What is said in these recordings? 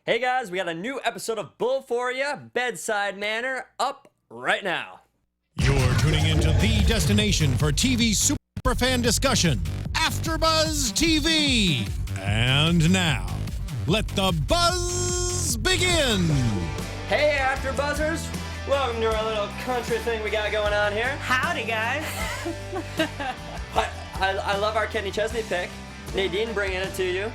Hey guys, we got a new episode of Bull for you, Bedside Manner, up right now. You're tuning into the destination for TV superfan discussion, AFTERBUZZ TV. And now, let the buzz begin. Hey AfterBuzzers, welcome to our little country thing we got going on here. Howdy, guys. I love our Kenny Chesney pick. Nadine bringing it to you.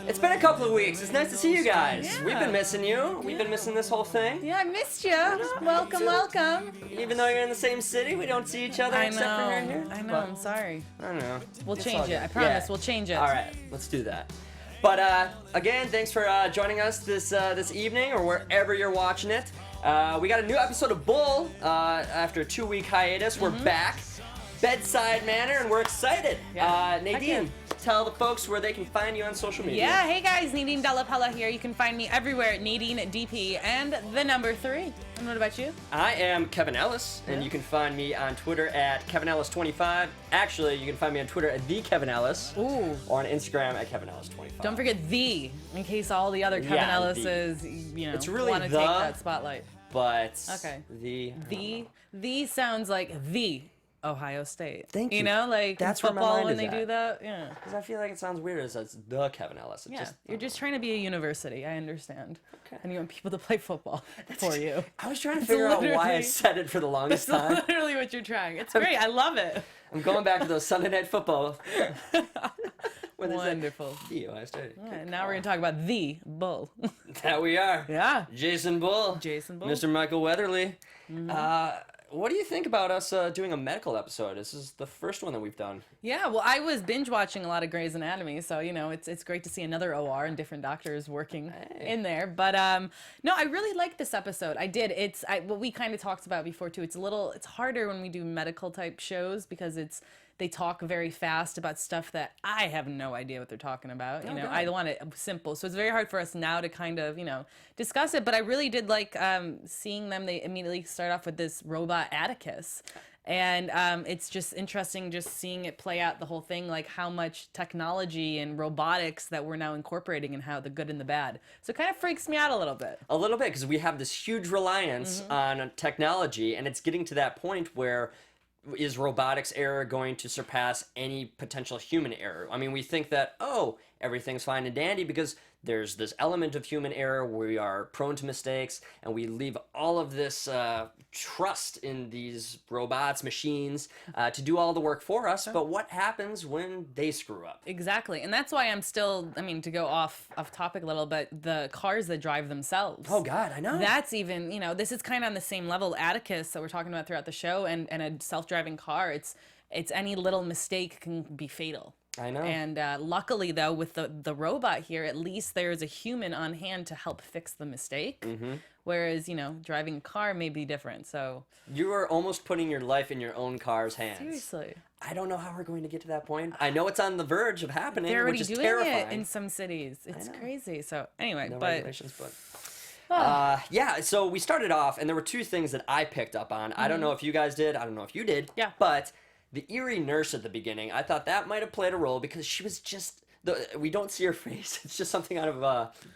It's been a couple of weeks. It's nice to see you guys. Yeah. We've been missing you. We've been missing this whole thing. Yeah, I missed you. Welcome, welcome. Even though you're in the same city, we don't see each other except for here. I know. I'm sorry. I don't know. We'll It's change all it. good. I promise. Yeah. We'll change it. All right, let's do that. But again, thanks for joining us this evening or wherever you're watching it. We got a new episode of Bull after a 2-week hiatus. We're back, Bedside Manner, and we're excited. Yeah. Nadine, tell the folks where they can find you on social media. Yeah, hey guys, Nadine Della Pelle here. You can find me everywhere, Nadine DP and the number 3. And what about you? I am Kevin Ellis, and you can find me on Twitter at KevinEllis25. Actually, you can find me on Twitter at @TheKevinEllis. Ooh. Or on Instagram at KevinEllis25. Don't forget the, in case all the other Kevin Yeah, Ellis's, It's really want to the, take that spotlight. But Okay. the sounds like the Ohio State. Thank you. You know, like That's in where my football mind when is they at. do that. Yeah. Because I feel like it sounds weird as it's the Kevin Ellis. It Yeah, just, you're just trying to be a university. I understand. Okay. And you want people to play football for you. I was trying to figure out why I literally- said it for the longest That's time. literally what you're trying. It's great. I love it. I'm going back to those Sunday Night Football. when they said, Wonderful. The Ohio State. Yeah, and now we're going to talk about the Bull. That we are. Yeah. Jason Bull. Jason Bull. Mr. Michael Weatherly. What do you think about us doing a medical episode? This is the first one that we've done. Yeah, well, I was binge watching a lot of Grey's Anatomy, so, you know, it's great to see another OR and different doctors working in there. But, no, I really liked this episode. I did. What we kind of talked about before, too. It's harder when we do medical type shows because they talk very fast about stuff that I have no idea what they're talking about. You know, I want it simple. So it's very hard for us now to kind of, you know, discuss it. But I really did like seeing them. They immediately start off with this robot Atticus. And it's just interesting just seeing it play out the whole thing, like how much technology and robotics that we're now incorporating and how the good and the bad. So it kind of freaks me out a little bit. A little bit, because we have this huge reliance on technology, and it's getting to that point where is robotics error going to surpass any potential human error? I mean, we think that, oh, everything's fine and dandy because there's this element of human error where we are prone to mistakes, and we leave all of this trust in these robots, machines, to do all the work for us. But what happens when they screw up? Exactly. And that's why I'm still, I mean, to go off topic a little bit, the cars that drive themselves. Oh, God, I know. That's even, you know, this is kind of on the same level. Atticus that we're talking about throughout the show and a self-driving car, it's any little mistake can be fatal. I know. And luckily, though, with the robot here, at least there's a human on hand to help fix the mistake. Whereas, you know, driving a car may be different. So You are almost putting your life in your own car's hands. seriously, I don't know how we're going to get to that point. I know it's on the verge of happening, they're already which is doing terrifying. it in some cities. It's crazy. So anyway, No but regulations, but... yeah, so we started off, and there were two things that I picked up on. I don't know if you guys did. I don't know if you did. Yeah. But the Erie Nurse at the beginning, I thought that might have played a role because she was just... we don't see her face. It's just something out of...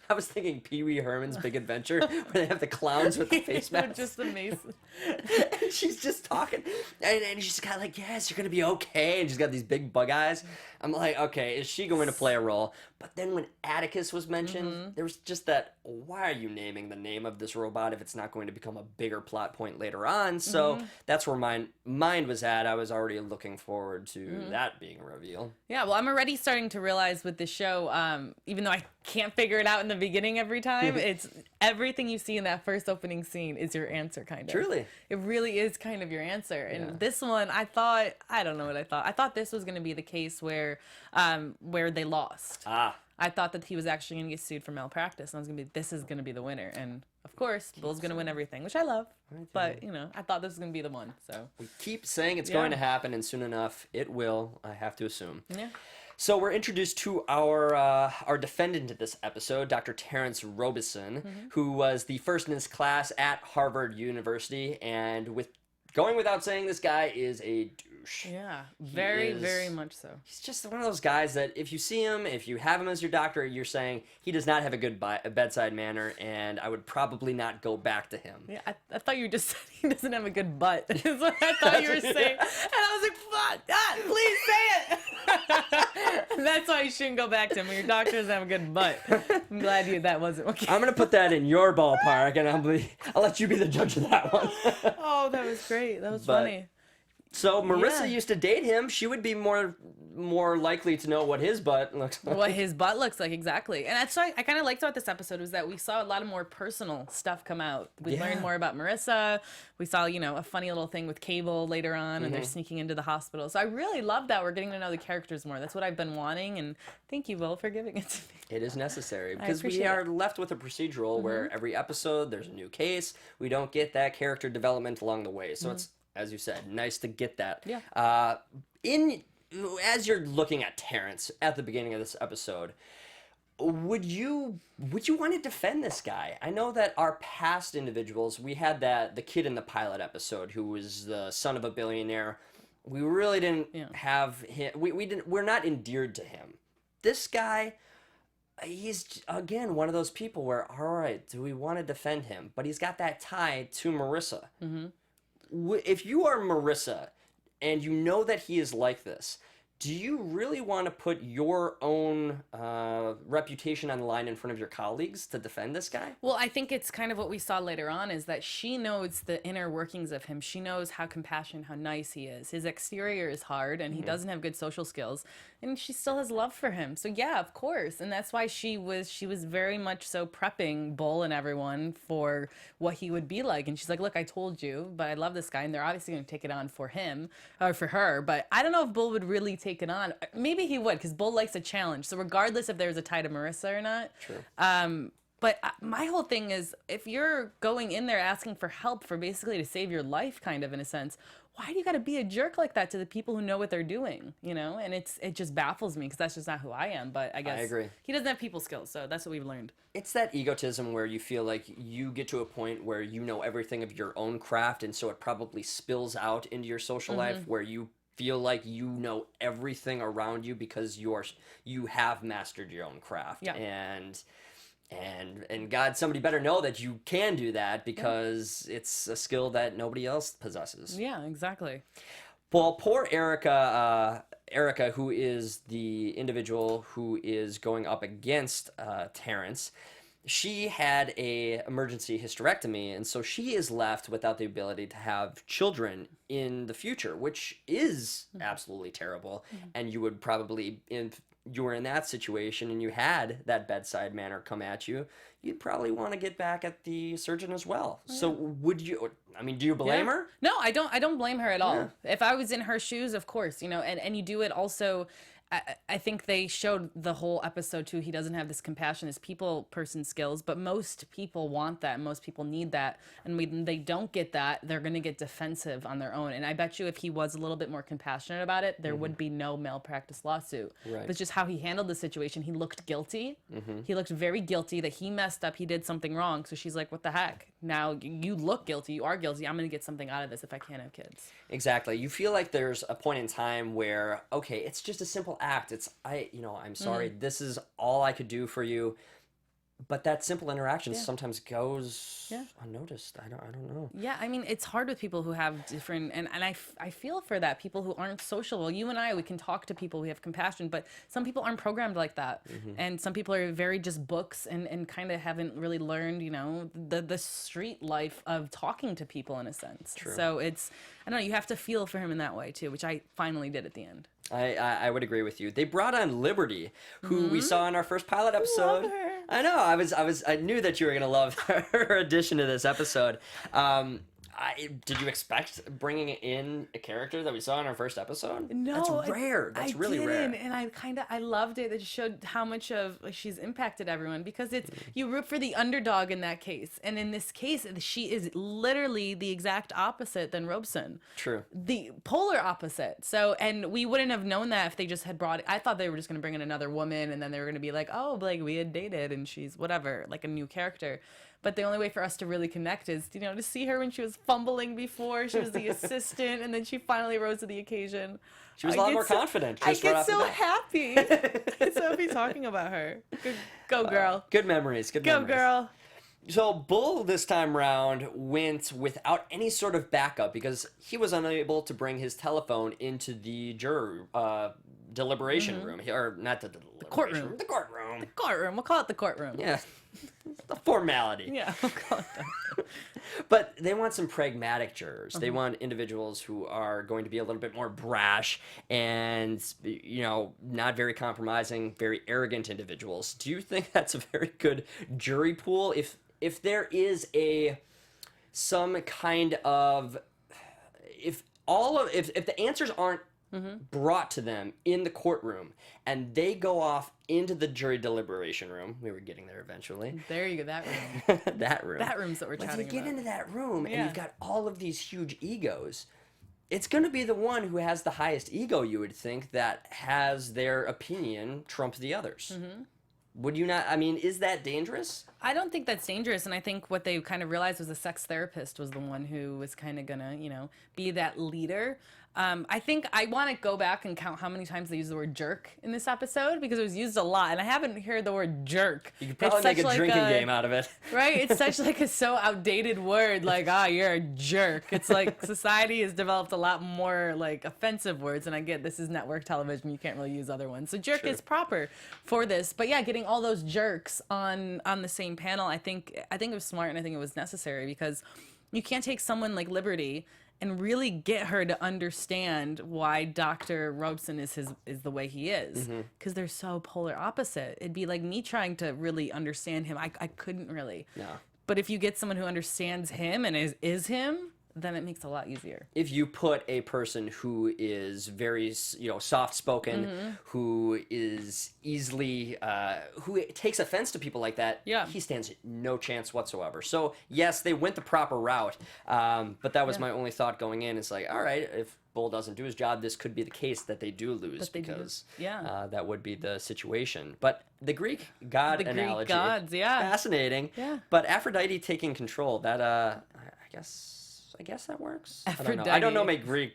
I was thinking Pee Wee Herman's Big Adventure, where they have the clowns with the face masks. just amazing. And she's just talking, and she's got like, yes, you're gonna be okay, and she's got these big bug eyes. I'm like, okay, is she going to play a role? But then when Atticus was mentioned, there was just that, why are you naming the name of this robot if it's not going to become a bigger plot point later on? So that's where my mind was at. I was already looking forward to that being a reveal. Yeah, well, I'm already starting to realize with the show, even though I can't figure it out in the beginning every time, it's everything you see in that first opening scene is your answer, kind of. Truly. It really is kind of your answer. And this one, I don't know what I thought. I thought this was going to be the case where they lost. I thought that he was actually going to get sued for malpractice, and this is going to be the winner. And of course, Bull's going to win everything, which I love. But, you know, I thought this was going to be the one. So We keep saying it's going to happen, and soon enough, it will, I have to assume. yeah. So we're introduced to our defendant in this episode, Dr. Terrence Robeson, who was the first in his class at Harvard University, and going without saying, this guy is a douche. Yeah, very much so. He's just one of those guys that if you see him, if you have him as your doctor, you're saying he does not have a good bedside manner, and I would probably not go back to him. Yeah, I thought you just said he doesn't have a good butt. Is what I thought you were saying. And I was like, fuck, God, please say it. And that's why you shouldn't go back to him. Your doctor doesn't have a good butt. I'm glad that wasn't okay. I'm going to put that in your ballpark, and I'll let you be the judge of that one. Oh, that was great. That was funny. So Marissa Yeah. used to date him. She would be more likely to know what his butt looks like. What his butt looks like, exactly. And that's why I kind of liked about this episode was that we saw a lot of more personal stuff come out. We learned more about Marissa. We saw, a funny little thing with Cable later on, and they're sneaking into the hospital. So I really love that we're getting to know the characters more. That's what I've been wanting, and thank you, Will, for giving it to me. It is necessary because we appreciate are it. left with a procedural where every episode there's a new case. We don't get that character development along the way. So it's, as you said, nice to get that. Yeah. As you're looking at Terrence at the beginning of this episode, would you want to defend this guy? I know that our past individuals, we had the kid in the pilot episode who was the son of a billionaire. We really didn't have him. We're not endeared to him. This guy, he's again one of those people where, all right, do we want to defend him? But he's got that tie to Marissa. If you are Marissa and you know that he is like this, do you really want to put your own reputation on the line in front of your colleagues to defend this guy? Well, I think it's kind of what we saw later on is that she knows the inner workings of him. She knows how compassionate, how nice he is. His exterior is hard, and he doesn't have good social skills, and she still has love for him. So yeah, of course, and that's why she was very much so prepping Bull and everyone for what he would be like. And she's like, "Look, I told you, but I love this guy, and they're obviously going to take it on for him or for her. But I don't know if Bull would really take it on. Maybe he would, because Bull likes a challenge. So regardless if there's a tie to Marissa or not." True. But my whole thing is, if you're going in there asking for help for basically to save your life, kind of in a sense, why do you got to be a jerk like that to the people who know what they're doing? And it just baffles me because that's just not who I am. But I guess I agree. He doesn't have people skills, so that's what we've learned. It's that egotism where you feel like you get to a point where you know everything of your own craft, and so it probably spills out into your social life where you feel like you know everything around you because you have mastered your own craft. Yeah. And God, somebody better know that you can do that because it's a skill that nobody else possesses. Yeah, exactly. Well, poor Erica, who is the individual who is going up against Terrence, she had a emergency hysterectomy, and so she is left without the ability to have children in the future, which is absolutely terrible. And you would probably, if you were in that situation and you had that bedside manner come at you, you'd probably want to get back at the surgeon as well. So would you? I mean, do you blame her? No, I don't blame her at all. If I was in her shoes, of course, and you do it also. I think they showed the whole episode too. He doesn't have this compassion, this person skills, but most people want that. Most people need that. And when they don't get that, they're going to get defensive on their own. And I bet you if he was a little bit more compassionate about it, there would be no malpractice lawsuit. Right. But just how he handled the situation, he looked guilty. He looked very guilty that he messed up. He did something wrong. So she's like, what the heck? Now you look guilty. You are guilty. I'm going to get something out of this if I can't have kids. Exactly. You feel like there's a point in time where, okay, it's just a simple act. I'm sorry. This is all I could do for you. But that simple interaction sometimes goes unnoticed. I don't know. Yeah, I mean, it's hard with people who have different, and I feel for that, people who aren't social. Well, you and I, we can talk to people, we have compassion, but some people aren't programmed like that. And some people are very just books and kind of haven't really learned, the street life of talking to people in a sense. True. So it's, I don't know, you have to feel for him in that way too, which I finally did at the end. I would agree with you. They brought on Liberty, who we saw in our first pilot episode. Love her. I know. I knew that you were gonna love her addition to this episode. Did you expect bringing in a character that we saw in our first episode? No, That's rare. That's really rare. And I loved it. It showed how much of she's impacted everyone because it's you root for the underdog in that case, and in this case, she is literally the exact opposite than Robeson. True. The polar opposite. So, and we wouldn't have known that if they just had brought. I thought they were just going to bring in another woman, and then they were going to be like, oh, like we had dated, and she's whatever, like a new character. But the only way for us to really connect is, you know, to see her when she was fumbling before. She was the assistant, and then she finally rose to the occasion. She was a lot more confident. I get so happy. I get so happy talking about her. Go, girl. Good memories. Good Go, memories. girl. So Bull this time round went without any sort of backup because he was unable to bring his telephone into the jury deliberation room. Or not the deliberation room. The courtroom. The courtroom. We'll call it the courtroom. Yeah. The formality. Yeah, we'll call it that. But they want some pragmatic jurors. They want individuals who are going to be a little bit more brash and, you know, not very compromising, very arrogant individuals. Do you think that's a very good jury pool? If there is some kind of if the answers aren't brought to them in the courtroom and they go off into the jury deliberation room, we were getting there eventually. There you go, that room. That room. That room's what we're chatting about. Once you get into that room and Yeah. you've got all of these huge egos, it's going to be the one who has the highest ego, you would think, that has their opinion trump the others. Would you not? I mean, is that dangerous? I don't think that's dangerous, and I think what they kind of realized was the sex therapist was the one who was kind of gonna, you know, be that leader. I think I want to go back and count how many times they used the word jerk in this episode because it was used a lot, and I haven't heard the word jerk. You could probably make a drinking game out of it. Right? It's such like a so outdated word, like, you're a jerk. It's like society has developed a lot more like offensive words, and I get this is network television, you can't really use other ones. So jerk is proper for this. But yeah, getting all those jerks on the same panel, I think it was smart and I think it was necessary because you can't take someone like Liberty and really get her to understand why Dr. Robeson is the way he is, because they're so polar opposite. It'd be like me trying to really understand him. I couldn't really. No. But if you get someone who understands him and is him, then it makes it a lot easier. If you put a person who is very, you know, soft-spoken, who is easily, who takes offense to people like that, he stands no chance whatsoever. So, yes, they went the proper route, but that was my only thought going in. It's like, all right, if Bull doesn't do his job, this could be the case that they do lose because that would be the situation. But the Greek god analogy, Greek gods, fascinating. Yeah. But Aphrodite taking control, that I guess that works. Aphrodite. I don't know my Greek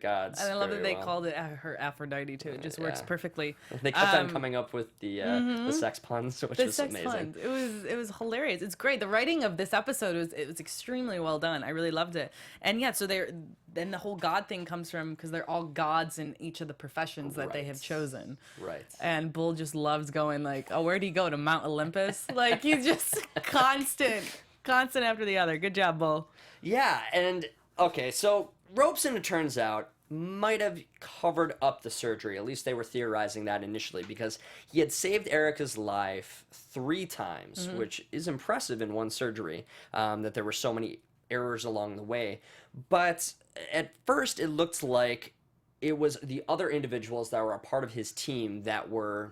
gods. And I love that they well. called it her Aphrodite too. It just works perfectly. They kept on coming up with the sex puns, which was amazing. Puns. It was hilarious. It's great. The writing of this episode was extremely well done. I really loved it. And yeah, so then the whole god thing comes from because they're all gods in each of the professions that they have chosen. Right. And Bull just loves going like, oh, where'd he go, to Mount Olympus? Like he's just constant after the other. Good job, Bull. Yeah, and okay, so Robeson, it turns out, might have covered up the surgery. At least they were theorizing that initially, because he had saved Erica's life 3 times, which is impressive in one surgery, that there were so many errors along the way. But at first, it looked like it was the other individuals that were a part of his team that were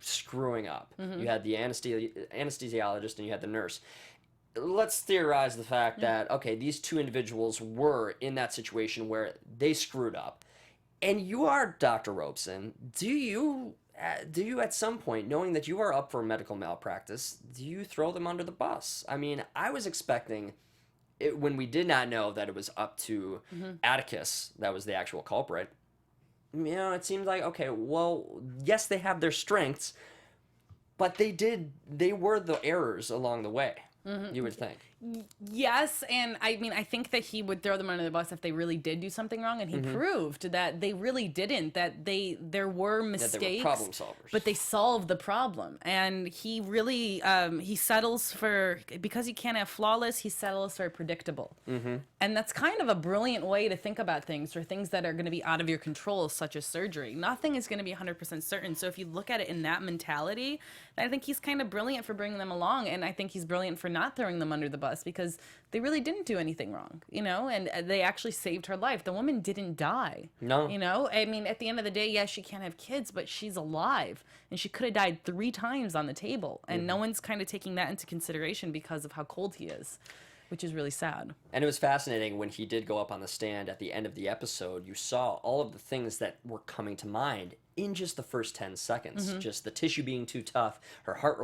screwing up. You had the anesthesiologist and you had the nurse. Let's theorize the fact that, okay, these 2 individuals were in that situation where they screwed up. And you are Dr. Robeson. Do you at some point, knowing that you are up for medical malpractice, do you throw them under the bus? I mean, I was expecting, when we did not know that it was up to Atticus, that was the actual culprit, you know, it seemed like, okay, well, yes, they have their strengths, but they were the errors along the way. You would think. Yes, and I mean, I think that he would throw them under the bus if they really did do something wrong, and he proved that they really didn't, that there were mistakes, that they were problem solvers. but they solved the problem. And he really, he settles for, because he can't have flawless, he settles for predictable. And that's kind of a brilliant way to think about things, for things that are going to be out of your control, such as surgery. Nothing is going to be 100% certain. So if you look at it in that mentality, I think he's kind of brilliant for bringing them along, and I think he's brilliant for not throwing them under the bus, because they really didn't do anything wrong, you know, and they actually saved her life. The woman didn't die. No. You know, I mean, at the end of the day, yes, she can't have kids, but she's alive, and she could have died 3 times on the table, and no one's kind of taking that into consideration because of how cold he is, which is really sad. And it was fascinating when he did go up on the stand at the end of the episode. You saw all of the things that were coming to mind in just the first 10 seconds. Just the tissue being too tough, her heart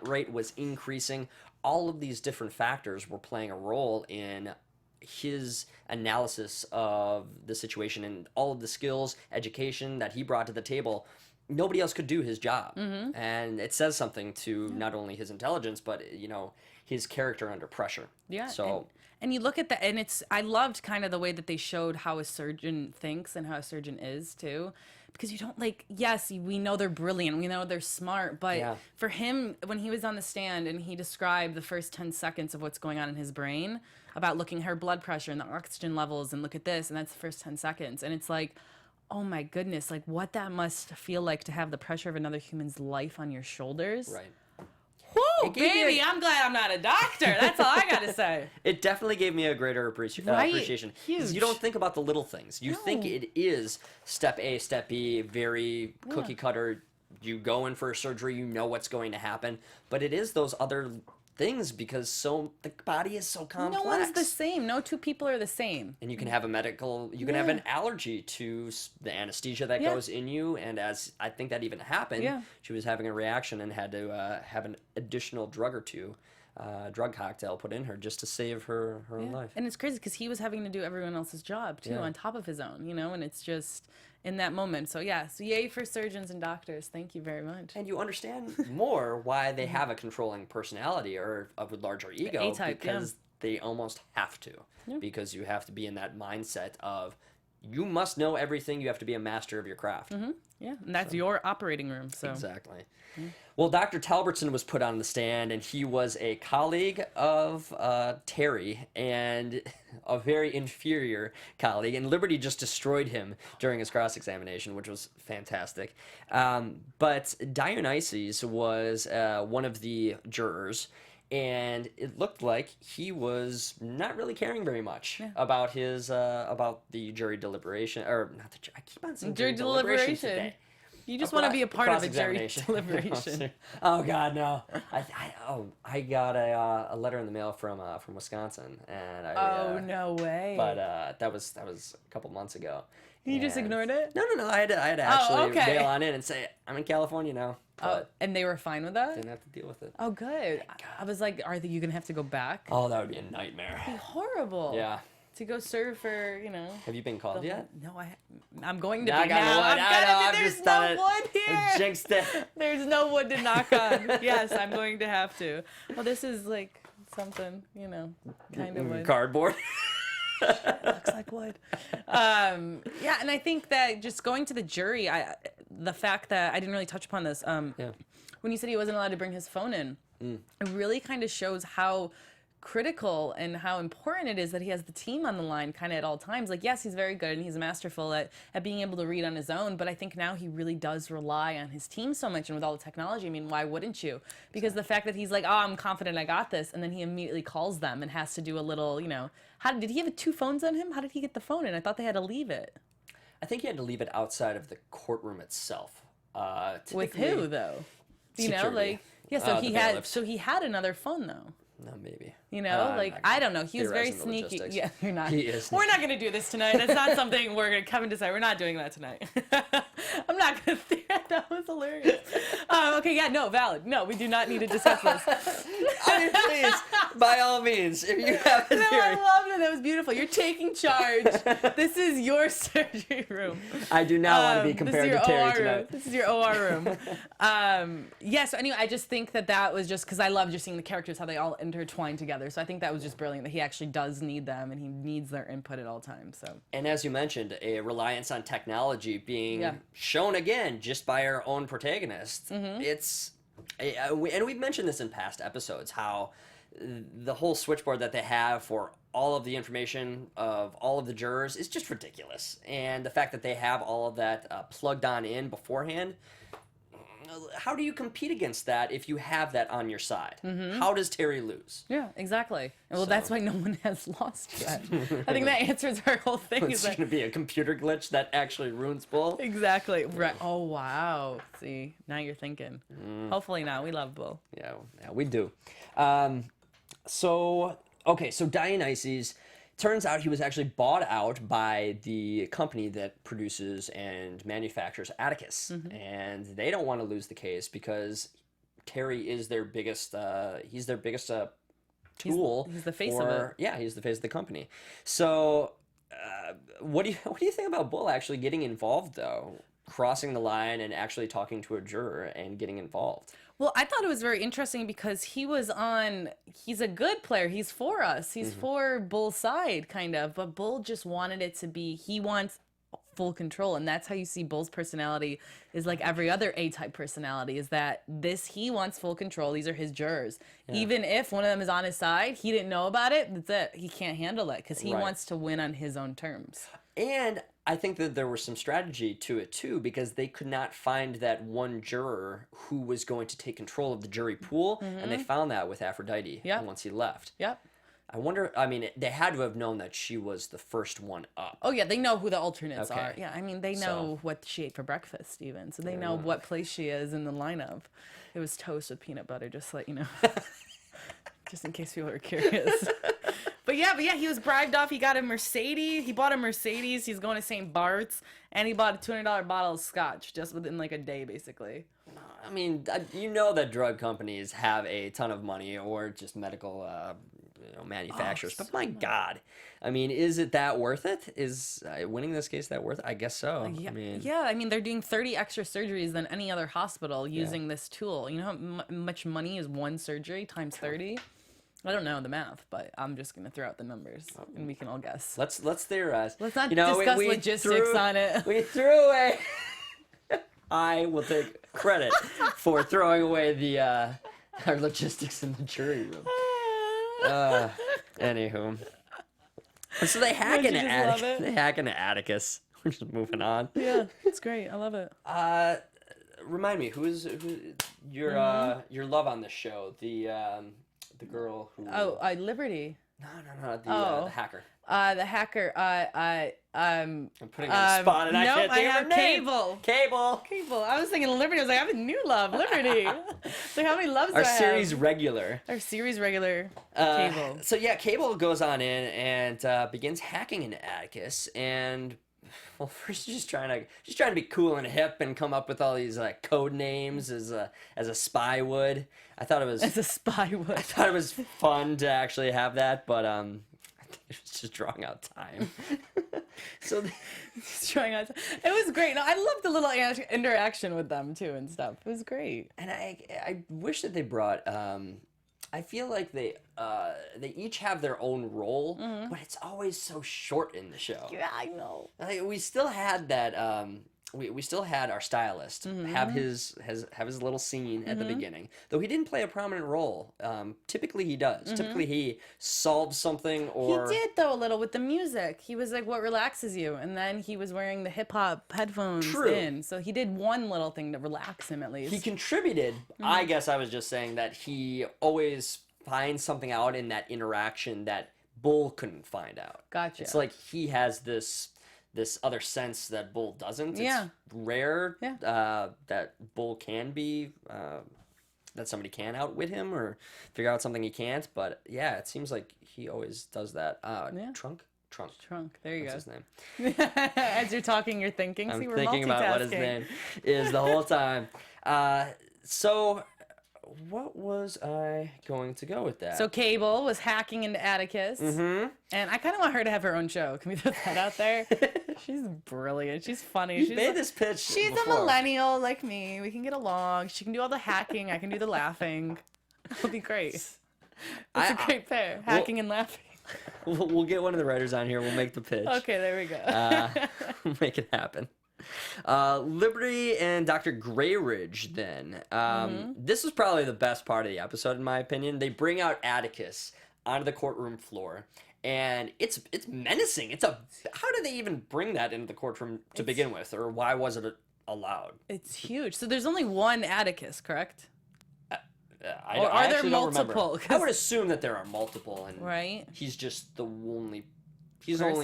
rate was increasing. All of these different factors were playing a role in his analysis of the situation, and all of the skills, education that he brought to the table. Nobody else could do his job. And it says something to not only his intelligence, but, you know, his character under pressure. Yeah. So, and you look at the, and I loved kind of the way that they showed how a surgeon thinks and how a surgeon is too. Because you don't yes, we know they're brilliant, we know they're smart, but for him, when he was on the stand and he described the first 10 seconds of what's going on in his brain about looking at her blood pressure and the oxygen levels and look at this, and that's the first 10 seconds. And it's like, oh my goodness, like what that must feel like to have the pressure of another human's life on your shoulders. right. Whoo, baby, I'm glad I'm not a doctor. That's all I gotta say. It definitely gave me a greater appreciation. 'Cause Huge. you don't think about the little things. You think it is step A, step B, very cookie cutter. You go in for a surgery, you know what's going to happen. But it is those other things, because the body is so complex. No one's the same. No two people are the same. And you can have you can have an allergy to the anesthesia that goes in you. And as I think that even happened, she was having a reaction and had to have an additional drug or two, drug cocktail put in her just to save her own life. And it's crazy because he was having to do everyone else's job too on top of his own, you know, and it's just in that moment. So so yay for surgeons and doctors. Thank you very much. And you understand more why they have a controlling personality or a larger ego, A-type, because they almost have to, because you have to be in that mindset of you must know everything. You have to be a master of your craft. Yeah, and that's your operating room. So Exactly. Well, Dr. Talbertson was put on the stand, and he was a colleague of Terry, and a very inferior colleague, and Liberty just destroyed him during his cross-examination, which was fantastic. But Dionysus was one of the jurors, and it looked like he was not really caring very much about his about the jury deliberation, or not the I keep on saying jury deliberation today. You just want to be a part of a jury deliberation. Oh God, no! I got a letter in the mail from Wisconsin, and no way! But that was a couple months ago. You just ignored it? No. I had to actually bail on in and say I'm in California now. Oh, and they were fine with that? Didn't have to deal with it. Oh, good. I was like, are you gonna have to go back? Oh, that would be a nightmare. It'd be horrible. Yeah. To go serve for, you know. Have you been called yet? No, I'm going to Knock be on now. the wood. I'm there's no wood here. Jinxed it. There's no wood to knock on. Yes, I'm going to have to. Well, this is like something, you know, kind of wood. Cardboard. Looks like wood. Yeah, and I think that just going to the jury, the fact that I didn't really touch upon this. When you said he wasn't allowed to bring his phone in, it really kind of shows how critical and how important it is that he has the team on the line kind of at all times. Like, yes, he's very good and he's masterful at being able to read on his own, but I think now he really does rely on his team so much, and with all the technology, I mean, why wouldn't you? Because the fact that he's like, oh, I'm confident I got this, and then he immediately calls them and has to do a little, you know, did he have 2 phones on him? How did he get the phone in? I thought they had to leave it. I think he had to leave it outside of the courtroom itself. With who, though? You know, like, yeah, so he had another phone, though. No, maybe. You know, like, I don't know. He was very sneaky. Yeah, you're not. He is We're not going to do this tonight. That's not something we're going to come and decide. We're not doing that tonight. I'm not going to. That was hilarious. Okay, yeah, no, valid. No, we do not need to discuss this. I mean, please, by all means, if you have a No, theory. I loved it. That was beautiful. You're taking charge. This is your surgery room. I do not want to be compared to Terry OR tonight. room. This is your OR room. Yeah, so anyway, I just think that was just because I love just seeing the characters, how they all intertwine together. So I think that was just brilliant that he actually does need them and he needs their input at all times. So. And as you mentioned, a reliance on technology being shown again just by our own protagonist. It's, and we've mentioned this in past episodes, how the whole switchboard that they have for all of the information of all of the jurors is just ridiculous. And the fact that they have all of that plugged on in beforehand, how do you compete against that if you have that on your side? How does Terry lose? Yeah, exactly. Well, that's why no one has lost yet. I think that answers our whole thing. It's going to be a computer glitch that actually ruins Bull. Exactly. Right. Oh, wow. See, now you're thinking. Hopefully not. We love Bull. Yeah, we do. So Okay, so Dionysus, turns out he was actually bought out by the company that produces and manufactures Atticus. And they don't want to lose the case because Terry is their biggest, he's their biggest tool. He's the face of it. Yeah, he's the face of the company. So what do you think about Bull actually getting involved, though? Crossing the line and actually talking to a juror and getting involved. Well, I thought it was very interesting because he's a good player. He's for us. He's for Bull's side, kind of. But Bull just wanted it to be, he wants full control. And that's how you see Bull's personality is like every other A-type personality, is that he wants full control. These are his jurors. Yeah. Even if one of them is on his side, he didn't know about it, that's it. He can't handle it because he wants to win on his own terms. And I think that there was some strategy to it, too, because they could not find that one juror who was going to take control of the jury pool, and they found that with Aphrodite once he left. Yep. I wonder, I mean, they had to have known that she was the first one up. Oh, yeah, they know who the alternates are. Yeah, I mean, they know what she ate for breakfast, even, so they know what place she is in the lineup. It was toast with peanut butter, just to let you know. Just in case people are curious. But yeah, he was bribed off. He got a Mercedes. He bought a Mercedes. He's going to St. Bart's, and he bought a $200 bottle of scotch just within like a day, basically. I mean, you know that drug companies have a ton of money, or just medical manufacturers. But my God, I mean, is it that worth it? Is winning this case that worth it? I guess so. Yeah, I mean, they're doing 30 extra surgeries than any other hospital using this tool. You know how much money is one surgery times 30? I don't know the math, but I'm just gonna throw out the numbers, and we can all guess. Let's theorize. Let's not discuss logistics on it. We threw away. I will take credit for throwing away our logistics in the jury room. Anywho, so they hack into Atticus. They hack into Atticus. We're just moving on. Yeah, it's great. I love it. Remind me, who's your love on this show? The girl who... Liberty. No, the hacker. The hacker. I'm putting her on the spot and I can't think of her name. Cable. I was thinking Liberty. I was like, I have a new love, Liberty. So how many loves do I have? Our series regular. Cable. So yeah, Cable goes on in and begins hacking into Atticus, and well, first she's trying to be cool and hip and come up with all these code names as a spy would. I thought it was as a spy would. I thought it was fun to actually have that, but I think it was just drawing out time. So it's drawing out time. It was great. No, I loved the little interaction with them too and stuff. It was great. And I wish that they brought. I feel like they each have their own role, but it's always so short in the show. Yeah, I know. Like, we still had that. We still had our stylist have his little scene at the beginning, though he didn't play a prominent role. Typically he does. Typically he solves something, or he did though a little with the music. He was like, "What relaxes you?" And then he was wearing the hip hop headphones in, so he did one little thing to relax him at least. He contributed. I guess I was just saying that he always finds something out in that interaction that Bull couldn't find out. Gotcha. It's like he has this other sense that Bull doesn't. It's rare that Bull can be, that somebody can outwit him or figure out something he can't. But yeah, it seems like he always does that. Trunk. There you go. That's his name. As you're talking, you're thinking. I'm See, we're thinking about what his name is the whole time. So what was I going to go with that? So Cable was hacking into Atticus. And I kind of want her to have her own show. Can we put that out there? She's brilliant. She's funny. She's made this pitch. She's a millennial like me. We can get along. She can do all the hacking. I can do the laughing. It'll be great. It's a great pair. Hacking and laughing. We'll get one of the writers on here. We'll make the pitch. Okay, there we go. We'll make it happen. Liberty and Dr. Grayridge then. This is probably the best part of the episode, in my opinion. They bring out Atticus onto the courtroom floor, and it's menacing. How did they even bring that into the courtroom to begin with, or why was it allowed? It's huge. So there's only one Atticus, correct? Or are there multiple? I would assume that there are multiple, and he's just the only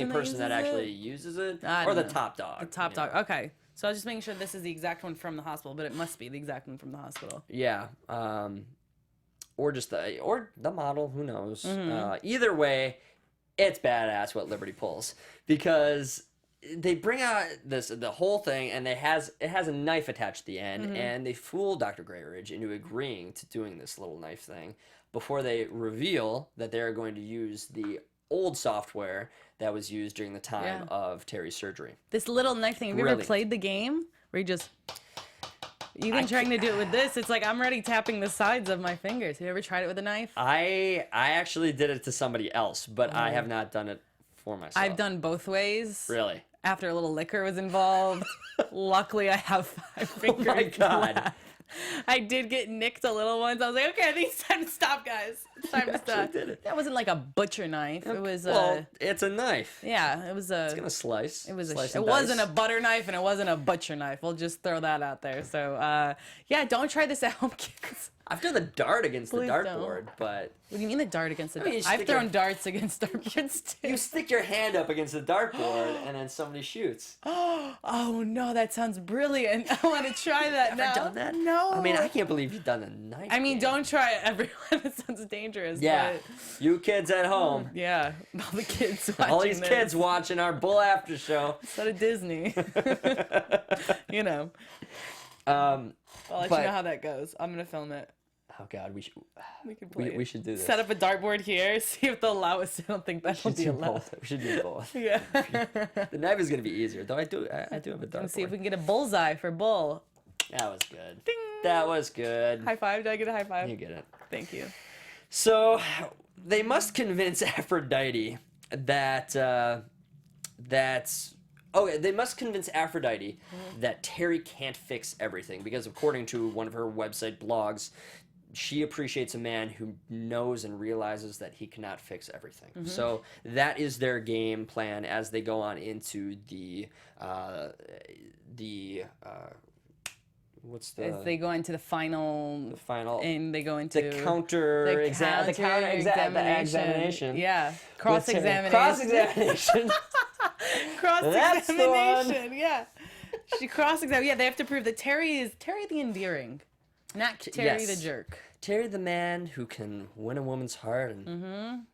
person that actually uses it, or the top dog. The top dog. Okay. So I was just making sure this is the exact one from the hospital, but it must be the exact one from the hospital. Yeah. or the model, who knows. Either way, it's badass what Liberty pulls, because they bring out the whole thing, and it has a knife attached at the end, and they fool Dr. Grayridge into agreeing to doing this little knife thing before they reveal that they're going to use the old software that was used during the time of Terry's surgery. This little knife thing. Have you ever played the game where you just... Even trying to do it with this, it's like I'm already tapping the sides of my fingers. Have you ever tried it with a knife? I actually did it to somebody else, but I have not done it for myself. I've done both ways. Really? After a little liquor was involved. Luckily, I have 5 fingers. Oh my God. left. I did get nicked a little once. I was like, okay, I think it's time to stop, guys. It's time to stop. Did it. That wasn't like a butcher knife. It was it's a knife. yeah, it was a... It's gonna slice. It was slice it wasn't a butter knife, and it wasn't a butcher knife. We'll just throw that out there. So, yeah, don't try this at home, kids. I've done the dart against the Please dartboard, but... What do you mean the dart against the I mean, dart? you I've stick thrown darts against dartboards, too. You stick your hand up against the dartboard, and then somebody shoots. Oh, no, that sounds brilliant. I want to try that now. Ever done that? No. I mean, I can't believe you've done a knife I mean, game. don't try it, everyone. It sounds dangerous. Yeah, But, you kids at home. yeah, all the kids watching All these this. kids watching our Bull After Show. Instead of Disney. You know. Um, I'll let but- you know how that goes. I'm going to film it. oh God, we should We can play we should do this. Set up a dartboard here, see if they'll allow us. I don't think that'll be allowed. We should do both. Yeah. The knife is gonna be easier, though. I do have a dartboard. Let's see if we can get a bullseye for Bull. That was good. Ding. That was good. High five. Did I get a high five? You get it. Thank you. So they must convince Aphrodite that they must convince Aphrodite that Terry can't fix everything, because according to one of her website blogs, she appreciates a man who knows and realizes that he cannot fix everything. So that is their game plan as they go on into what's the As they go into the final, and they go into the counter examination. Yeah, cross-examination. Cross-examination. Cross-examination. Yeah. She cross-examined. Yeah, they have to prove that Terry is the endearing, not Terry the jerk. Terry the man who can win a woman's heart and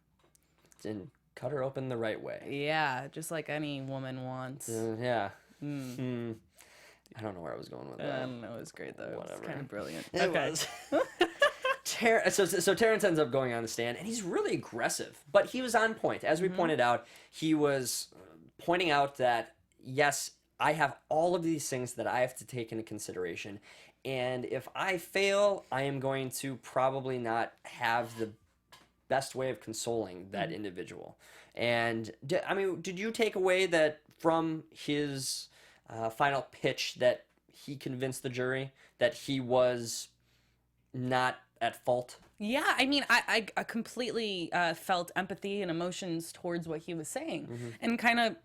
cut her open the right way. Yeah, just like any woman wants. Yeah. I don't know where I was going with that. I don't know. It was great though. Whatever. It was kind of brilliant. It was. So Terrence ends up going on the stand, and he's really aggressive, but he was on point. As we pointed out, he was pointing out that, yes, I have all of these things that I have to take into consideration, and if I fail, I am going to probably not have the best way of consoling that individual. And, did you take away that from his final pitch that he convinced the jury that he was not at fault? Yeah, I mean, I completely felt empathy and emotions towards what he was saying, and kind of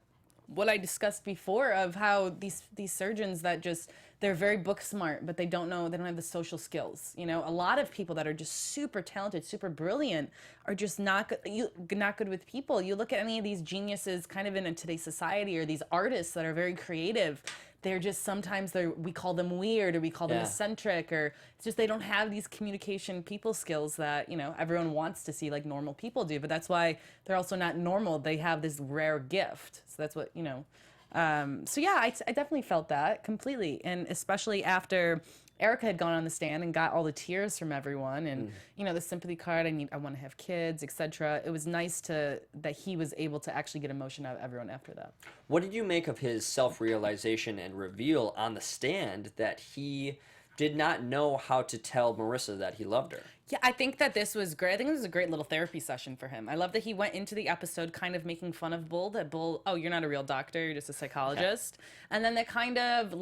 what I discussed before of how these surgeons that just, they're very book smart, but they don't have the social skills. You know, a lot of people that are just super talented, super brilliant, are just not good with people. You look at any of these geniuses kind of in today's society, or these artists that are very creative, they're just sometimes we call them weird, or we call them eccentric, or it's just they don't have these communication people skills that, you know, everyone wants to see like normal people do. But that's why they're also not normal. They have this rare gift. So that's what, you know. So yeah, I definitely felt that completely, and especially after Erica had gone on the stand and got all the tears from everyone, and you know, the sympathy card, I want to have kids, etc. It was nice that he was able to actually get emotion out of everyone after that. What did you make of his self-realization and reveal on the stand that he did not know how to tell Marissa that he loved her? Yeah, I think that this was great. I think it was a great little therapy session for him. I love that he went into the episode kind of making fun of Bull, that Bull, oh, you're not a real doctor, you're just a psychologist. Yeah. And then that kind of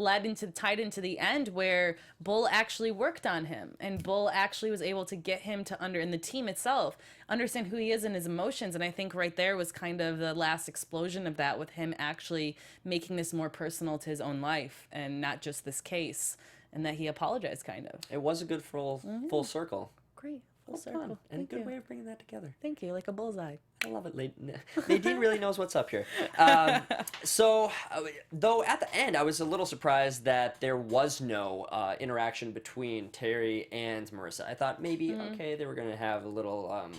tied into the end where Bull actually worked on him, and Bull actually was able to get him to and the team itself, understand who he is and his emotions. And I think right there was kind of the last explosion of that, with him actually making this more personal to his own life and not just this case, and that he apologized kind of. It was a good full circle. Great. Full Fun. circle. And a Thank good you. way of bringing that together. Thank you, like a bullseye. I love it. Nadine really knows what's up here. Though at the end, I was a little surprised that there was no interaction between Terry and Marissa. I thought maybe, okay, they were going to have a little,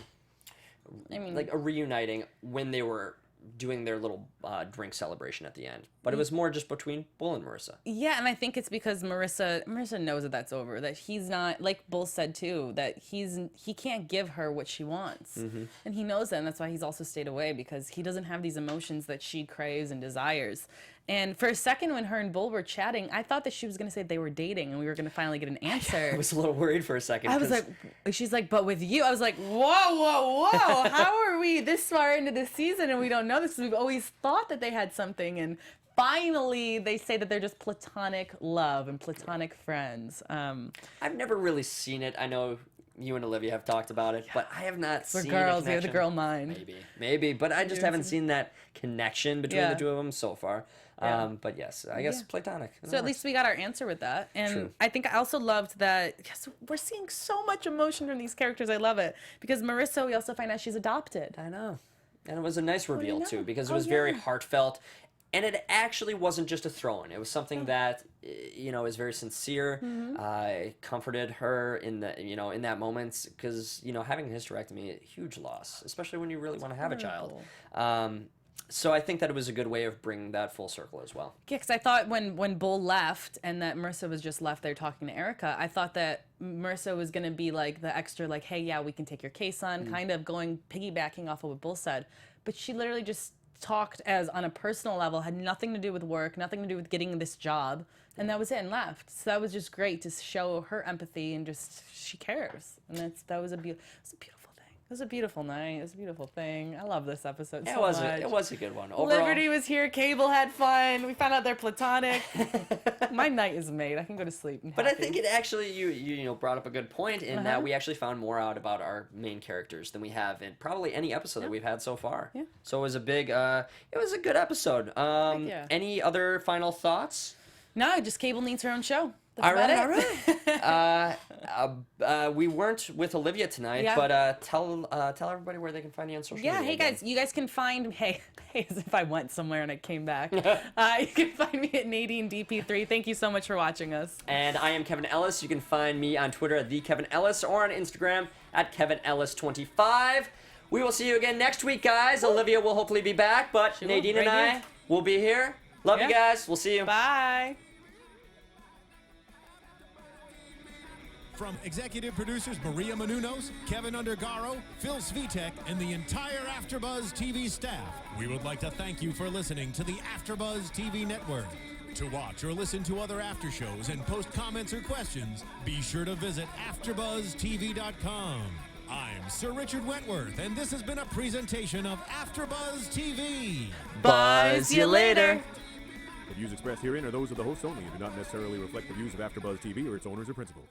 like a reuniting when they were doing their little drink celebration at the end. But it was more just between Bull and Marissa. Yeah, and I think it's because Marissa knows that that's over. That he's not, like Bull said too, that he can't give her what she wants, and he knows that, and that's why he's also stayed away, because he doesn't have these emotions that she craves and desires. And for a second, when her and Bull were chatting, I thought that she was going to say they were dating, and we were going to finally get an answer. I was a little worried for a second. I was like, she's like, but with you. I was like, whoa. How are we this far into the season and we don't know this? We've always thought that they had something, and finally they say that they're just platonic love and platonic friends. I've never really seen it. I know you and Olivia have talked about it, but I have not For seen girls, a you're the connection. girl mind. Maybe, but I just haven't seen that connection between the two of them so far. Yeah. But yes, I guess platonic. So at least we got our answer with that. And True. I think I also loved that, yes, we're seeing so much emotion from these characters. I love it. Because Marissa, we also find out she's adopted. I know. And it was a nice reveal, too, because it Oh, was very yeah. heartfelt. And it actually wasn't just a throw-in. It was something that, is very sincere. It comforted her in that moment, because, having a hysterectomy, a huge loss, especially when you really want to have a child. So I think that it was a good way of bringing that full circle as well. Yeah, because I thought when Bull left and that Marissa was just left there talking to Erica, I thought that Marissa was going to be like the extra, like, hey, yeah, we can take your case on, kind of piggybacking off of what Bull said. But she literally just talked as on a personal level, had nothing to do with work, nothing to do with getting this job, and that was it, and left. So that was just great to show her empathy and just she cares, and that was a beautiful thing. It was a beautiful night. It was a beautiful thing. I love this episode so much. It was a good one. Overall, Liberty was here. Cable had fun. We found out they're platonic. My night is made. I can go to sleep. But I think it actually you brought up a good point in that we actually found more out about our main characters than we have in probably any episode that we've had so far. Yeah. So it was a big it was a good episode. yeah. Any other final thoughts? No, just Cable needs her own show. That's All about right. We weren't with Olivia tonight, Yeah. but tell everybody where they can find you on social media. Yeah, hey again. guys, you guys can find hey, as if I went somewhere and I came back. You can find me at Nadine DP3. Thank you so much for watching us. And I am Kevin Ellis. You can find me on Twitter at @TheKevinEllis or on Instagram at KevinEllis25. We will see you again next week, guys. Olivia will hopefully be back, but Nadine and right I here. will be here. Love you guys. We'll see you. Bye. From executive producers Maria Menounos, Kevin Undergaro, Phil Svitek, and the entire AfterBuzz TV staff, we would like to thank you for listening to the AfterBuzz TV network. To watch or listen to other after shows and post comments or questions, be sure to visit AfterBuzzTV.com. I'm Sir Richard Wentworth, and this has been a presentation of AfterBuzz TV. Buzz you later. The views expressed herein are those of the hosts only and do not necessarily reflect the views of AfterBuzz TV or its owners or principals.